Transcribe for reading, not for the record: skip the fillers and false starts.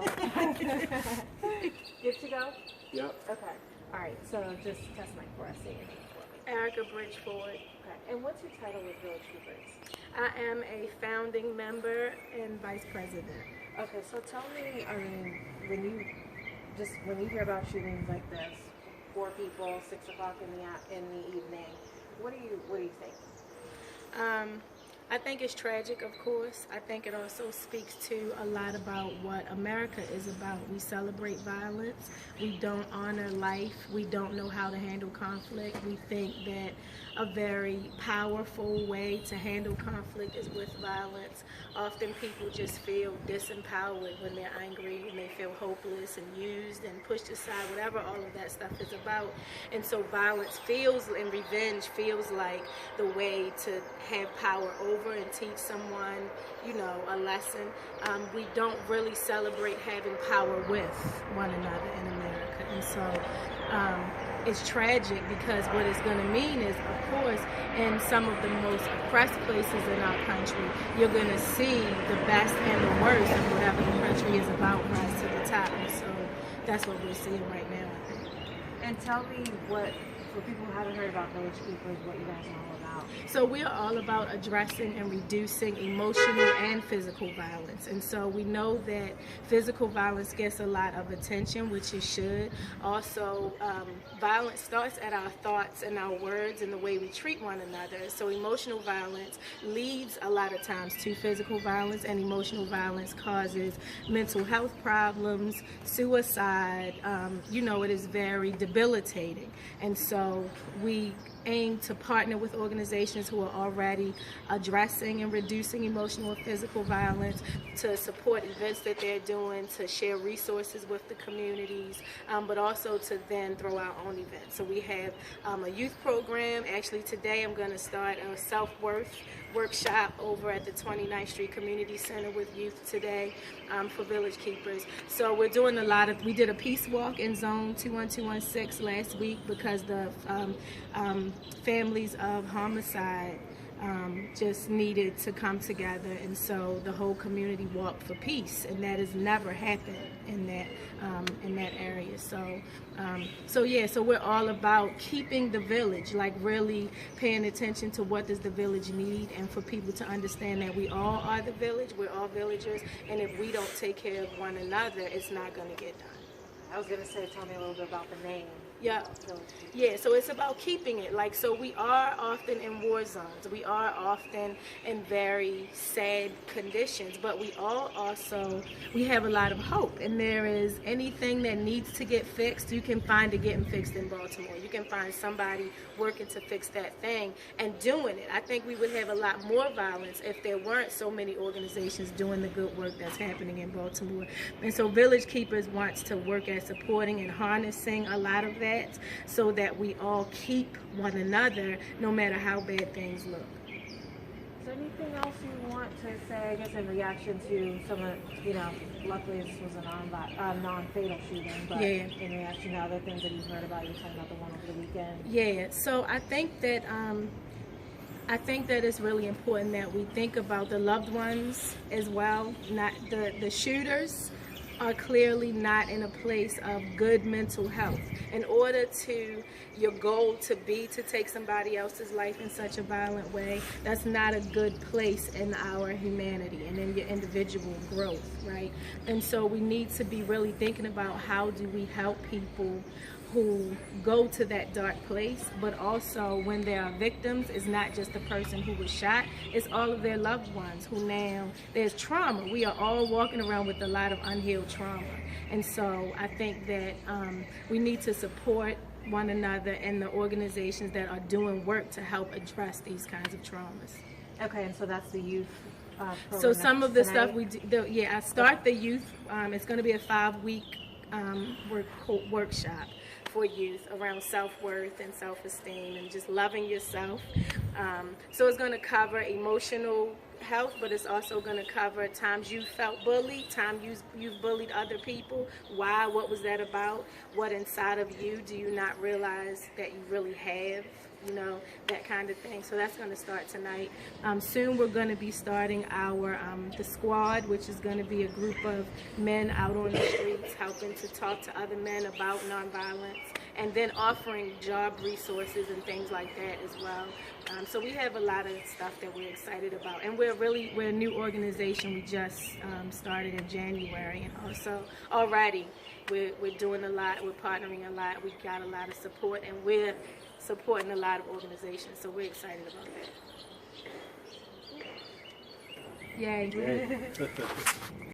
know. Good to go? Yep. Okay. All right. So just test mic for us. Say your name for me. Erica Bridgeford. Okay. And what's your title with Village Keepers? I am a founding member and vice president. Okay. So tell me, when you hear about shootings like this, 4 people, 6 o'clock in the evening, what do you think? I think it's tragic, of course. I think it also speaks to a lot about what America is about. We celebrate violence. We don't honor life. We don't know how to handle conflict. We think that a very powerful way to handle conflict is with violence. Often people just feel disempowered when they're angry, and they feel hopeless and used and pushed aside, whatever all of that stuff is about. And so violence feels, and revenge feels like the way to have power over and teach someone, a lesson. We don't really celebrate having power with one another in America. And so it's tragic, because what it's going to mean is, of course, in some of the most oppressed places in our country, you're going to see the best and the worst of whatever the country is about rise to the top. And so that's what we're seeing right now, I think. And tell me what, for people who haven't heard about Village Keepers, what you guys are all about. So we are all about addressing and reducing emotional and physical violence. And so we know that physical violence gets a lot of attention, which it should. Also, violence starts at our thoughts and our words and the way we treat one another. So emotional violence leads a lot of times to physical violence, and emotional violence causes mental health problems, suicide. It is very debilitating. And so we aim to partner with organizations who are already addressing and reducing emotional and physical violence, to support events that they're doing, to share resources with the communities, but also to then throw our own events. So we have a youth program. Actually, today I'm going to start a self-worth workshop over at the 29th Street Community Center with youth today for Village Keepers. So we're doing we did a peace walk in Zone 21216 last week, because the families of homicide just needed to come together, and so the whole community walked for peace, and that has never happened in that area. So we're all about keeping the village, like really paying attention to what does the village need, and for people to understand that we all are the village, we're all villagers, and if we don't take care of one another, it's not going to get done. I was going to say, tell me a little bit about the name. Yeah, so it's about keeping it. So we are often in war zones. We are often in very sad conditions, but we have a lot of hope. And there is anything that needs to get fixed, you can find it getting fixed in Baltimore. You can find somebody working to fix that thing and doing it. I think we would have a lot more violence if there weren't so many organizations doing the good work that's happening in Baltimore. And so Village Keepers wants to work at supporting and harnessing a lot of that, so that we all keep one another no matter how bad things look. Is there anything else you want to say, I guess, in reaction to some of, luckily this was a non-fatal shooting, but in reaction to other things that you've heard about, you were talking about the one over the weekend? Yeah, so I think that it's really important that we think about the loved ones as well. Not the shooters are clearly not in a place of good mental health. In order to your goal to take somebody else's life in such a violent way, that's not a good place in our humanity and in your individual growth, right? And so we need to be really thinking about how do we help people who go to that dark place, but also when there are victims, it's not just the person who was shot, it's all of their loved ones who now, there's trauma. We are all walking around with a lot of unhealed trauma. And so I think that we need to support one another and the organizations that are doing work to help address these kinds of traumas. Okay, and so that's the youth program. So some of the tonight? Stuff we do, I start the youth, it's going to be a 5-week workshop for youth around self-worth and self-esteem and just loving yourself. So it's going to cover emotional health, but it's also going to cover times you felt bullied, times you've bullied other people, why, what was that about, what inside of you do you not realize that you really have you know, that kind of thing. So that's going to start tonight. Soon we're going to be starting our the squad, which is going to be a group of men out on the streets helping to talk to other men about nonviolence, and then offering job resources and things like that as well. So we have a lot of stuff that we're excited about, and we're a new organization. We just started in January, and also already we're doing a lot. We're partnering a lot. We got a lot of support, and we're supporting a lot of organizations. So we're excited about that. Yay!